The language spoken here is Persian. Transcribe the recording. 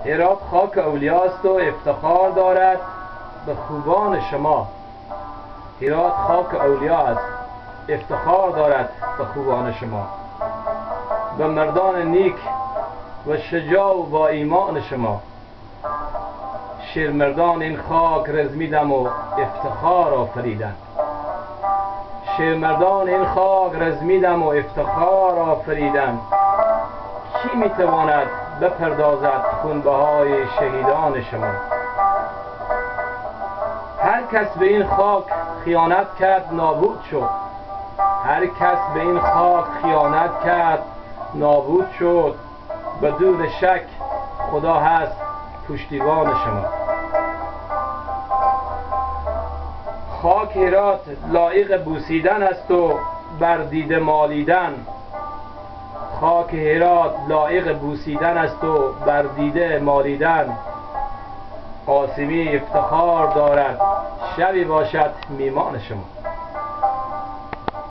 هرات خاک اولیاست و افتخار دارد به خوبان شما. هرات خاک اولیا است، افتخار دارد به خوبان شما، به مردان نیک و شجاع و با ایمان شما. شیرمردان این خاک رزمیدم و افتخار آفریدند. شیرمردان این خاک رزمیدم و افتخار آفریدند. کی میتواند بپردازد خونبهای شهیدان شما؟ هر کس به این خاک خیانت کرد نابود شد. هر کس به این خاک خیانت کرد نابود شد. بدون شک خدا هست پشتیبان شما. خاک هرات لایق بوسیدن است و بر دیده مالیدن. خاک هرات لایق بوسیدن است و بر دیده مالیدن. قاسمی افتخار دارد شبی باشد میمان شما.